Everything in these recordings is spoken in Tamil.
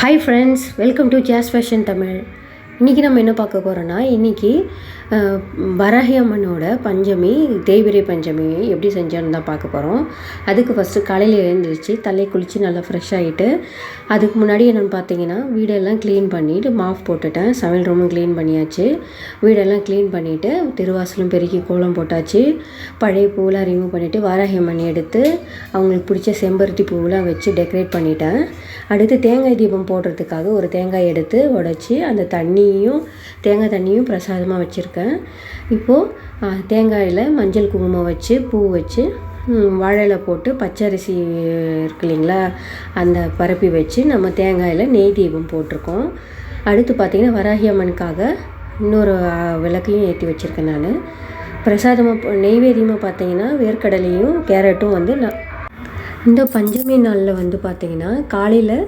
Hi friends, welcome to Jas fashion Tamil. இன்றைக்கி நம்ம என்ன பார்க்க போகிறோன்னா, இன்றைக்கி வராகி அம்மனோட பஞ்சமி, தேய்பிறை பஞ்சமி எப்படி செஞ்சோன்னு தான் பார்க்க போகிறோம். அதுக்கு ஃபஸ்ட்டு காலையில் எழுந்திரிச்சு தலை குளித்து நல்லா ஃப்ரெஷ் ஆகிட்டு, அதுக்கு முன்னாடி என்னென்னு பார்த்தீங்கன்னா வீடெல்லாம் க்ளீன் பண்ணிவிட்டு மாஃப் போட்டுட்டேன். சமையல் ரூமும் க்ளீன் பண்ணியாச்சு, வீடெல்லாம் க்ளீன் பண்ணிவிட்டு திருவாசலும் பெருக்கி கோலம் போட்டாச்சு. பழைய பூவெலாம் ரிமூவ் பண்ணிவிட்டு வராகி அம்மன் எடுத்து அவங்களுக்கு பிடிச்ச செம்பருத்தி பூவெலாம் வச்சு டெக்கரேட் பண்ணிட்டேன். அடுத்து தேங்காய் தீபம் போடுறதுக்காக ஒரு தேங்காய் எடுத்து உடச்சி அந்த தேங்காய் தண்ணியும் பிரசாதமாக வச்சுருக்கேன். இப்போது தேங்காயில் மஞ்சள் குங்குமம் வச்சு பூ வச்சு வாழையில போட்டு பச்சரிசி இருக்கு இல்லைங்களா, அந்த பரப்பி வச்சு நம்ம தேங்காயில் நெய் தீபம் போட்டிருக்கோம். அடுத்து பார்த்திங்கன்னா வராகி அம்மனுக்காக இன்னொரு விளக்கையும் ஏற்றி வச்சுருக்கேன். நான் பிரசாதமாக நெய்வேத்தியமாக பார்த்திங்கன்னா வேர்க்கடலையும் கேரட்டும் வந்து இந்த பஞ்சமி நாளில் பார்த்திங்கன்னா காலையில்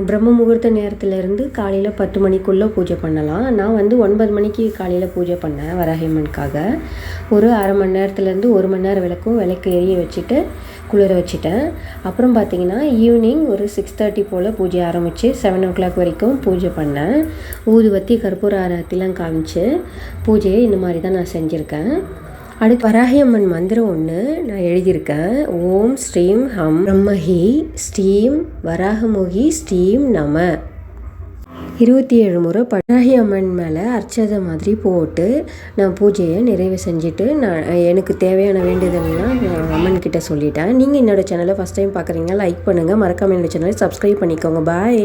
பிரம்ம முகூர்த்த நேரத்துலேருந்து காலையில் 10 மணிக்குள்ளே பூஜை பண்ணலாம். நான் 9 மணிக்கு காலையில் பூஜை பண்ணேன் வராகி அம்மனுக்காக. ஒரு அரை மணி நேரத்துலேருந்து 1 மணி நேரம் விளக்கு எரிய வச்சுட்டு குளிர வச்சுட்டேன். அப்புறம் பார்த்திங்கன்னா ஈவினிங் ஒரு 6:30 போல் பூஜை ஆரம்பித்து 7 o'clock வரைக்கும் பூஜை பண்ணேன். ஊதுவத்தி கற்பூர ஆரத்திலாம் காமிச்சு பூஜையை இந்த மாதிரி தான் நான் செஞ்சுருக்கேன். அடுத்து வராகி அம்மன் மந்திரம் ஒன்று நான் எழுதியிருக்கேன். ஓம் ஸ்ரீம் ஹம் பிரம்மஹி ஸ்ரீம் வராகமுகி ஸ்ரீம் நம. 27 முறை வராகி அம்மன் மேலே அர்ச்சதை மாதிரி போட்டு நான் பூஜையை நிறைவு செஞ்சுட்டு எனக்கு தேவையான வேண்டுதல்லாம் நான் அம்மன்கிட்ட சொல்லிட்டேன். நீங்கள் என்னோடய சேனலை ஃபஸ்ட் டைம் பார்க்குறீங்க, லைக் பண்ணுங்கள், மறக்காமல் என்னோடய சேனலை சப்ஸ்கிரைப் பண்ணிக்கோங்க. பாய்.